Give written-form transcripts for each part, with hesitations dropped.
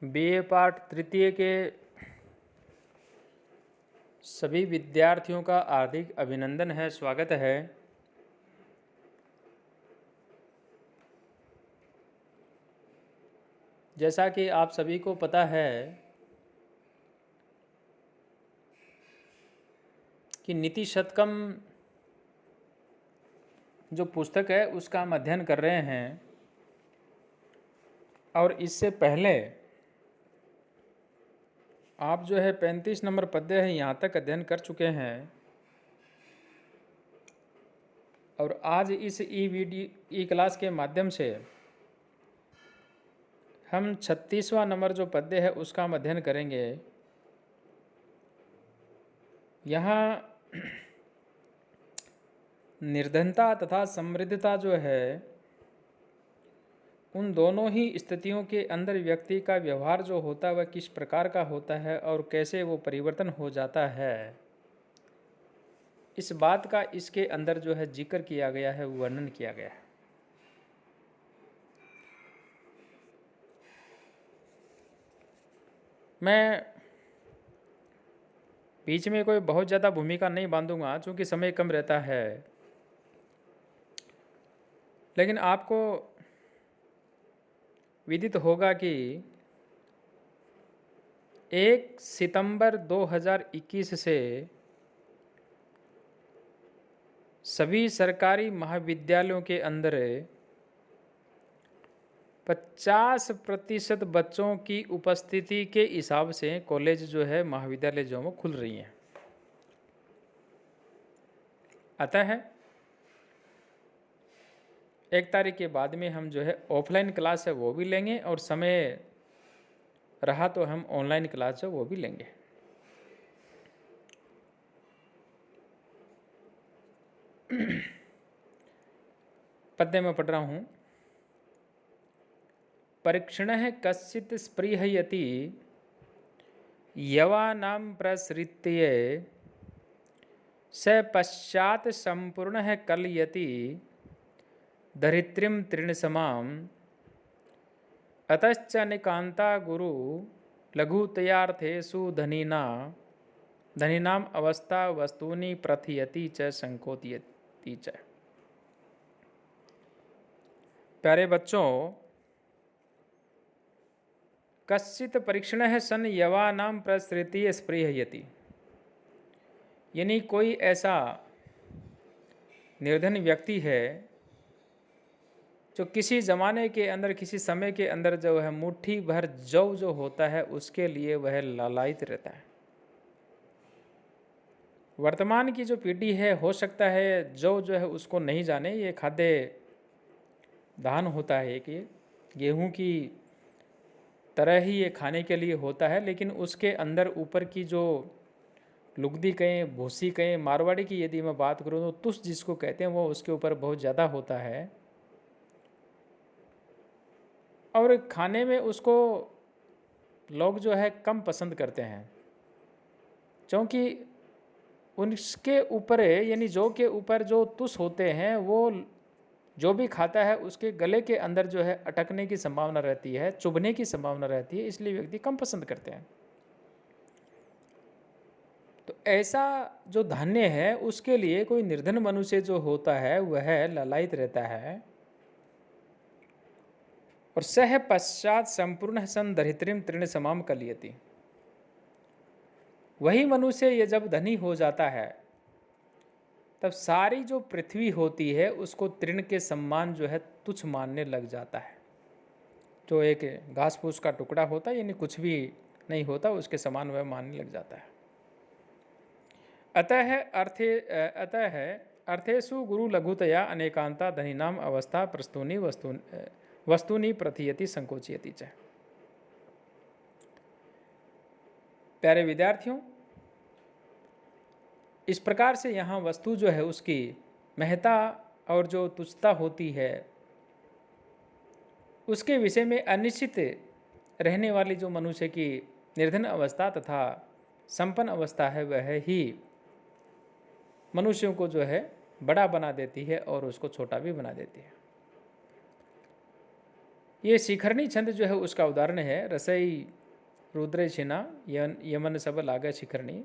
BA पाठ तृतीय के सभी विद्यार्थियों का हार्दिक अभिनंदन है, स्वागत है। जैसा कि आप सभी को पता है कि नीति शतकम जो पुस्तक है उसका हम अध्ययन कर रहे हैं, और इससे पहले आप जो है 35 नंबर पद्य है यहाँ तक अध्ययन कर चुके हैं। और आज इस ई क्लास के माध्यम से हम 36वां नंबर जो पद्य है उसका हम अध्ययन करेंगे। यहाँ निर्धनता तथा समृद्धता जो है उन दोनों ही स्थितियों के अंदर व्यक्ति का व्यवहार जो होता है वह किस प्रकार का होता है और कैसे वो परिवर्तन हो जाता है, इस बात का इसके अंदर जो है जिक्र किया गया है, वर्णन किया गया है। मैं बीच में कोई बहुत ज़्यादा भूमिका नहीं बांधूंगा क्योंकि समय कम रहता है, लेकिन आपको विदित होगा कि 1 सितंबर 2021 से सभी सरकारी महाविद्यालयों के अंदर 50% बच्चों की उपस्थिति के हिसाब से कॉलेज जो है, महाविद्यालय जो है वो खुल रही हैं। अतः 1 तारीख के बाद में हम जो है ऑफलाइन क्लास है वो भी लेंगे, और समय रहा तो हम ऑनलाइन क्लास है वो भी लेंगे। पद्य में पढ़ रहा हूँ। परीक्षणः कश्चित् स्पृहयति यवानां प्रसृत्य स पश्चात् संपूर्णः कलयति धरित्रीं तृणसमाम् अतश्च निकान्ता गुरु लघुतयार्थेषु धनीनाम् अवस्था वस्तूनि प्रथयति च संकोचयति च। प्यारे बच्चों, कश्चित् परीक्षणः सन् यवानां प्रसृत्य स्पृहयति, यानी कोई ऐसा निर्धन व्यक्ति है जो किसी ज़माने के अंदर, किसी समय के अंदर जो है मुट्ठी भर जौ जो होता है उसके लिए वह लालायित रहता है। वर्तमान की जो पीढ़ी है, हो सकता है जौ जो है उसको नहीं जाने, ये खाद्य धान होता है कि गेहूं की तरह ही ये खाने के लिए होता है, लेकिन उसके अंदर ऊपर की जो लुगदी कहें, भूसी कहें, मारवाड़ी की यदि मैं बात करूँ तो तुस जिसको कहते हैं वो उसके ऊपर बहुत ज़्यादा होता है, और खाने में उसको लोग जो है कम पसंद करते हैं, क्योंकि उसके ऊपर यानी जौ के ऊपर जो तुस होते हैं वो जो भी खाता है उसके गले के अंदर जो है अटकने की संभावना रहती है, चुभने की संभावना रहती है, इसलिए व्यक्ति कम पसंद करते हैं। तो ऐसा जो धान्य है उसके लिए कोई निर्धन मनुष्य जो होता है वह लालायित रहता है, और सह पश्चात संपूर्ण सन धरित्रीं तृण समाम कलयति। वही मनुष्य ये जब धनी हो जाता है तब सारी जो पृथ्वी होती है उसको तृण के सम्मान जो है तुच्छ मानने लग जाता है। जो एक घास फूस का टुकड़ा होता है, यानी कुछ भी नहीं होता, उसके समान वह मानने लग जाता है। अतः अर्थेषु गुरु लघुतया अनेकांता धनीनाम अवस्था प्रस्तुनि वस्तुनि प्रथयति संकोचयति च। प्यारे विद्यार्थियों, इस प्रकार से यहाँ वस्तु जो है उसकी महत्ता और जो तुच्छता होती है उसके विषय में अनिश्चित रहने वाली जो मनुष्य की निर्धन अवस्था तथा संपन्न अवस्था है वह ही मनुष्यों को जो है बड़ा बना देती है और उसको छोटा भी बना देती है। ये शिखरणी छंद जो है उसका उदाहरण है। रसई रुद्र छिना यमन सब लागे शिखरणी।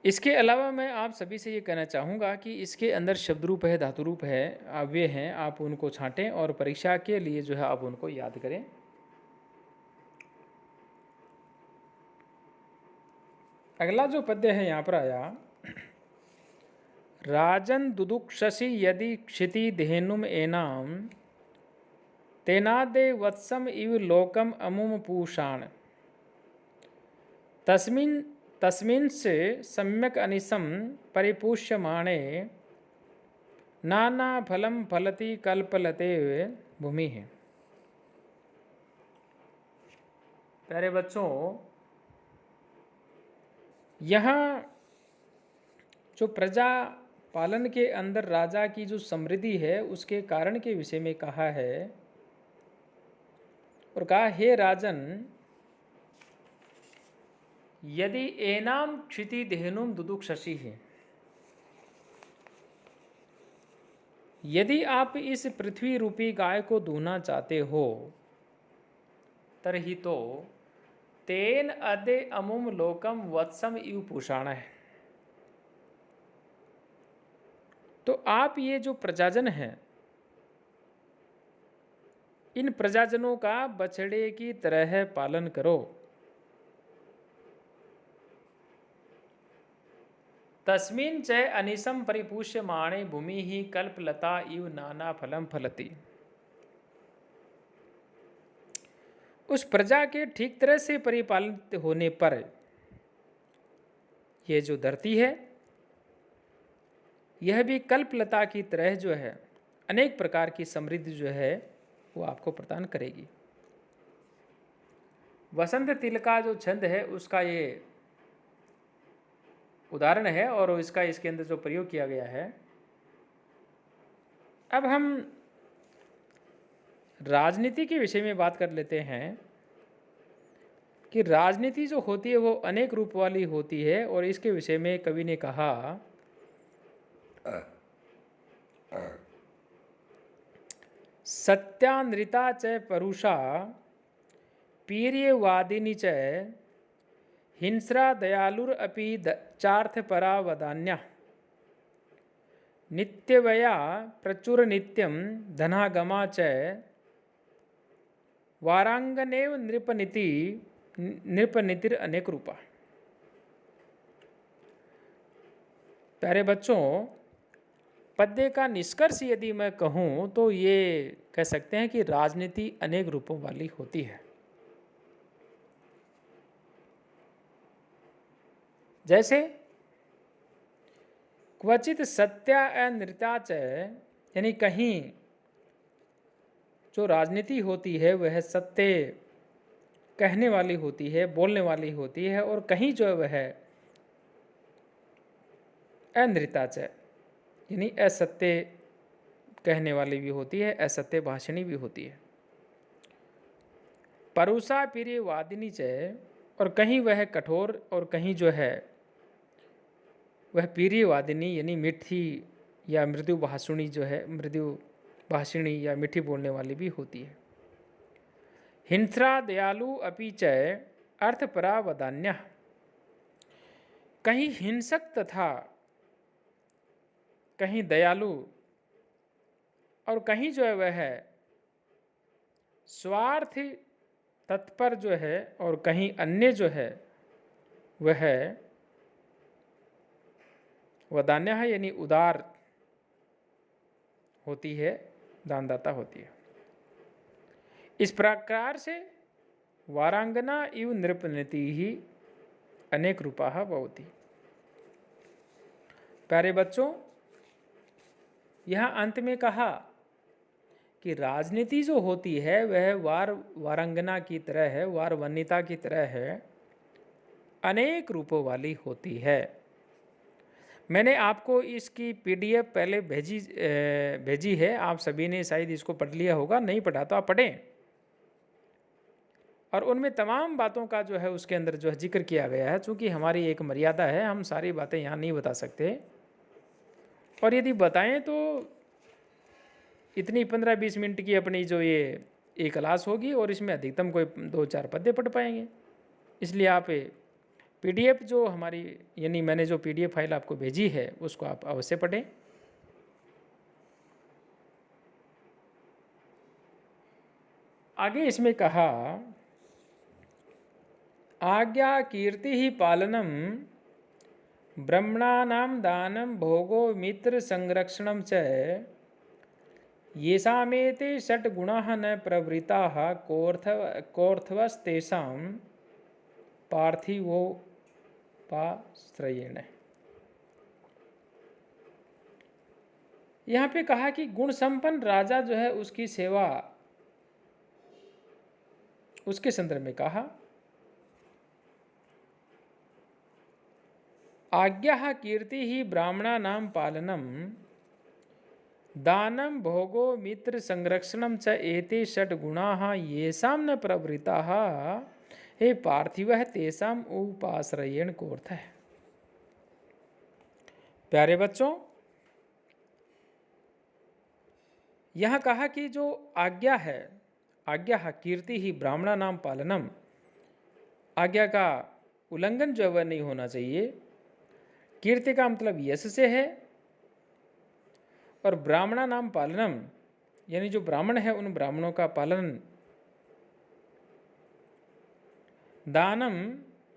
इसके अलावा मैं आप सभी से ये कहना चाहूँगा कि इसके अंदर शब्द रूप है, धातु रूप है, अव्यय हैं, आप उनको छांटें और परीक्षा के लिए जो है आप उनको याद करें। अगला जो पद्य है यहाँ पर आया, राजन दुदुक्षसि यदि क्षिति धेनुम एनाम तेनादे वत्सम इव लोकम अमुम पूषाण तस्मिन् से सम्यक अनिसम परिपुष्यमाणे नाना फलम फलति कल्पलते भूमि है। प्यारे बच्चों, यहाँ जो प्रजा पालन के अंदर राजा की जो समृद्धि है उसके कारण के विषय में कहा है और कहा, हे राजन, यदि एनाम क्षिति धेनुम दुदुक्षसि है, यदि आप इस पृथ्वी रूपी गाय को दूहना चाहते हो तरही तो तेन अदे अमुम लोकम वत्सम इव पूषाण है। तो आप ये जो प्रजाजन हैं, इन प्रजाजनों का बछड़े की तरह पालन करो। तस्मिन् च अनिसम परिपुष्यमाणे भूमि ही कल्पलता इव नाना फलम फलति। उस प्रजा के ठीक तरह से परिपालित होने पर ये जो धरती है यह भी कल्पलता की तरह जो है अनेक प्रकार की समृद्धि जो है वो आपको प्रदान करेगी। वसंत तिल का जो छंद है उसका ये उदाहरण है और इसका इसके अंदर जो प्रयोग किया गया है। अब हम राजनीति के विषय में बात कर लेते हैं कि राजनीति जो होती है वो अनेक रूप वाली होती है और इसके विषय में कवि ने कहा, सत्यानृता च परुषा पीर्यवादिनी च हिंस्रा दयालुर अपि चार्थपरा वदान्या नित्यवया प्रचुर नित्यम धनागमा च वारांगनेव नृपनीतिर अनेक रूपा। प्यारे बच्चों, पद्य का निष्कर्ष यदि मैं कहूँ तो ये कह सकते हैं कि राजनीति अनेक रूपों वाली होती है। जैसे क्वचित सत्या अनृता च, यानी कहीं जो राजनीति होती है वह सत्य कहने वाली होती है, बोलने वाली होती है, और कहीं जो वह अनृता च यानी असत्य कहने वाली भी होती है, असत्य भाषणी भी होती है। परुषा प्रिय वादिनी च, और कहीं वह कठोर और कहीं जो है वह प्रिय वादिनी यानी मीठी या मृदु भाषणी जो है, मृदु भाषणी या मीठी बोलने वाली भी होती है। हिंस्रा दयालु अपि च अर्थपरा वदान्या, कहीं हिंसक तथा कहीं दयालु और कहीं जो है वह स्वार्थ तत्पर जो है और कहीं अन्य जो है वह वदान्या है यानी उदार होती है, दानदाता होती है। इस प्रकार से वारांगना इव नृपनीति ही अनेक रूपा भवति। प्यारे बच्चों, यहाँ अंत में कहा कि राजनीति जो होती है वह वारांगना की तरह है, वार वनिता की तरह है, अनेक रूपों वाली होती है। मैंने आपको इसकी पीडीएफ पहले भेजी है, आप सभी ने शायद इसको पढ़ लिया होगा, नहीं पढ़ा तो आप पढ़ें। और उनमें तमाम बातों का जो है उसके अंदर जो है जिक्र किया गया है। चूँकि हमारी एक मर्यादा है, हम सारी बातें यहाँ नहीं बता सकते, और यदि बताएं तो इतनी 15-20 मिनट की अपनी जो ये क्लास होगी और इसमें अधिकतम कोई 2-4 पद्य पढ़ पाएंगे। इसलिए आप पीडीएफ जो हमारी यानी मैंने जो पीडीएफ फाइल आपको भेजी है उसको आप अवश्य पढ़ें। आगे इसमें कहा आज्ञा कीर्ति ही पालनम ब्रह्मणानां दानं भोगो मित्र संरक्षणं च येषामेते षट् गुणाः न प्रवृत्ताः कोऽर्थवस्तेषां पार्थिवोपाश्रयेण। यहाँ पे कहा कि गुण संपन्न राजा जो है उसकी सेवा, उसके संदर्भ में कहा आज्ञा कीर्ति ही ब्राह्मणानां पालनम दानं भोगो मित्र संरक्षणं च एते षट् गुणाः येषां न प्रवृत्ताः हे पार्थिवः तेषाम् उपाश्रयेण को अर्थ है। प्यारे बच्चों, यहाँ कहा कि जो आज्ञा है, आज्ञा कीर्ति ही ब्राह्मणानां पालनम, आज्ञा का उल्लंघन जो है वह नहीं होना चाहिए। कीर्ति का मतलब यश से है और ब्राह्मणा नाम पालनम यानी जो ब्राह्मण है उन ब्राह्मणों का पालन। दानम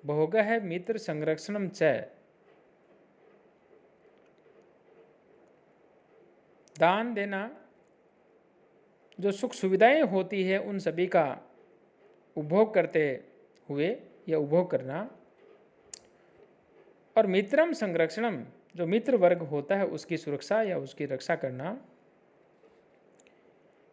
भोग है मित्र संरक्षणम च, दान देना जो सुख सुविधाएं होती है उन सभी का उपभोग करते हुए या उपभोग करना, और मित्रम संरक्षणम जो मित्र वर्ग होता है उसकी सुरक्षा या उसकी रक्षा करना।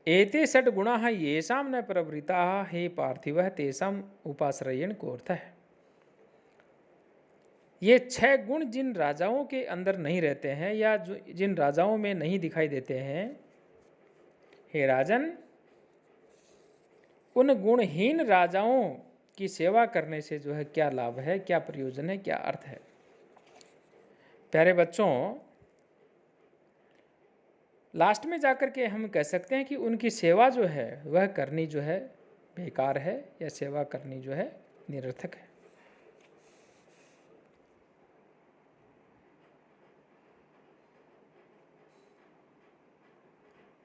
एते षट् गुणाः येषां न प्रवृत्ताः हे पार्थिवः तेषां उपाश्रयेण को अर्थ है। ये 6 गुण जिन राजाओं के अंदर नहीं रहते हैं या जिन राजाओं में नहीं दिखाई देते हैं, हे राजन, उन गुणहीन राजाओं की सेवा करने से जो है क्या लाभ है, क्या प्रयोजन है, क्या अर्थ है। प्यारे बच्चों, लास्ट में जाकर के हम कह सकते हैं कि उनकी सेवा जो है वह करनी जो है बेकार है या सेवा करनी जो है निरर्थक है।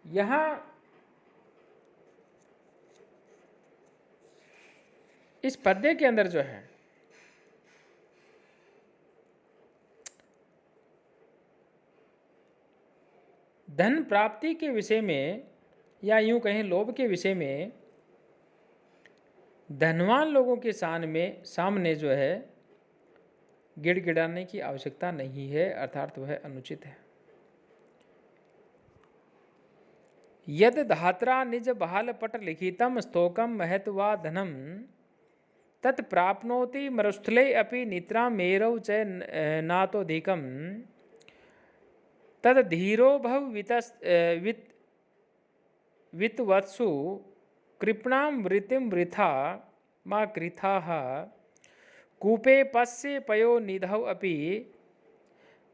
यहाँ इस पद्य के अंदर जो है धन प्राप्ति के विषय में या यूं कहें लोभ के विषय में धनवान लोगों के सामने जो है गिड़गिड़ाने की आवश्यकता नहीं है, अर्थात वह अनुचित है। यद धात्रा निज बहाल पट लिखितम स्तोकम महत्वा धनम तत् प्राप्नोति मरुस्थले अपि निद्रा मेरौ च नातोधिकम तद धीरो भव वित्तवत्सु कृपणां वृत्तिं वृथा मा कृथाः कूपे पश्ये पयो निधौ अपि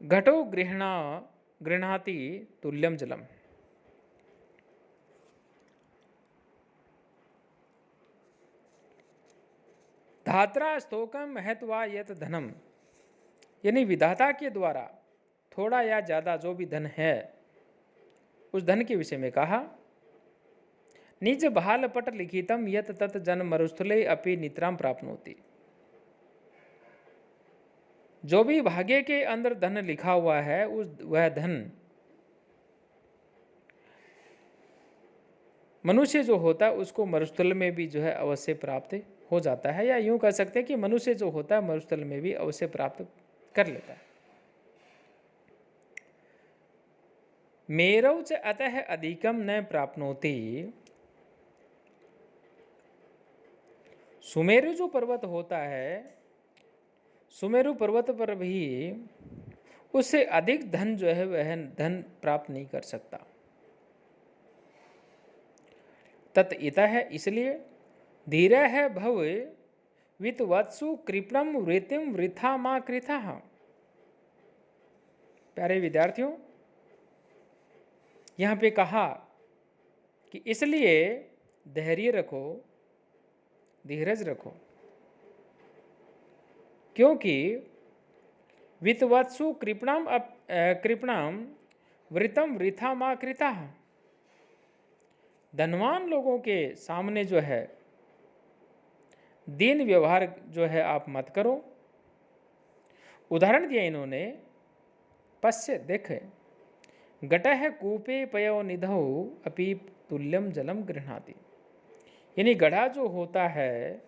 घटो गृह्णाति तुल्यं जलम। धात्रा स्तोकम महत्वा यत धनम यानी विधाता के द्वारा थोड़ा या ज़्यादा जो भी धन है उस धन के विषय में कहा। निज बहाल पट लिखितम यत तत् जन मरुस्थले अपि निद्रां प्राप्नोति, जो भी भाग्य के अंदर धन लिखा हुआ है वह धन मनुष्य जो होता है उसको मरुस्थल में भी जो है अवश्य प्राप्त हो जाता है, या यूं कह सकते हैं कि मनुष्य जो होता है मरुस्थल में भी अवश्य प्राप्त कर लेता है। मेरौ च अतः अधिकम न प्राप्नोति, सुमेरु जो पर्वत होता है सुमेरु पर्वत पर भी उससे अधिक धन जो है वह धन प्राप्त नहीं कर सकता। तत् इतः है इसलिए धीर है भव वित्तवत्सु कृपणम वृत्तिम वृथा मा कृथाः। प्यारे विद्यार्थियों, यहाँ पे कहा कि इसलिए धैर्य रखो, धीरज रखो, क्योंकि वित्तवत्सु कृपणाम वृतम वृथा मा कृता। धनवान लोगों के सामने जो है दीन व्यवहार जो है आप मत करो। उदाहरण दिया इन्होंने, पश्य देखे, घटः कूपे पयो निधौ अपि तुल्यम जलम गृह्णाति। यानी गड्ढा जो होता है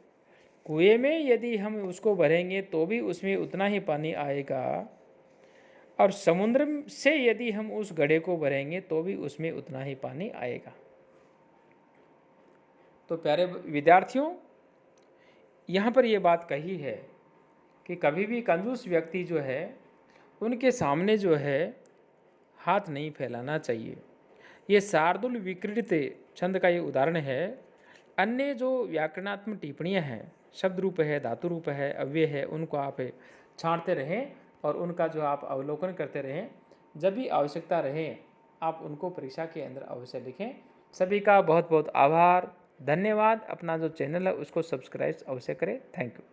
कुएं में, यदि हम उसको भरेंगे तो भी उसमें उतना ही पानी आएगा, और समुद्र से यदि हम उस गड्ढे को भरेंगे तो भी उसमें उतना ही पानी आएगा। तो प्यारे विद्यार्थियों, यहाँ पर ये बात कही है कि कभी भी कंजूस व्यक्ति जो है उनके सामने जो है हाथ नहीं फैलाना चाहिए। ये शार्दुल विक्रीडित छंद का ये उदाहरण है। अन्य जो व्याकरणात्मक टिप्पणियाँ हैं, शब्द रूप है, धातु रूप है, अव्यय है, उनको आप छांटते रहें और उनका जो आप अवलोकन करते रहें। जब भी आवश्यकता रहे आप उनको परीक्षा के अंदर अवश्य लिखें। सभी का बहुत बहुत आभार, धन्यवाद। अपना जो चैनल है उसको सब्सक्राइब अवश्य करें। Thank you.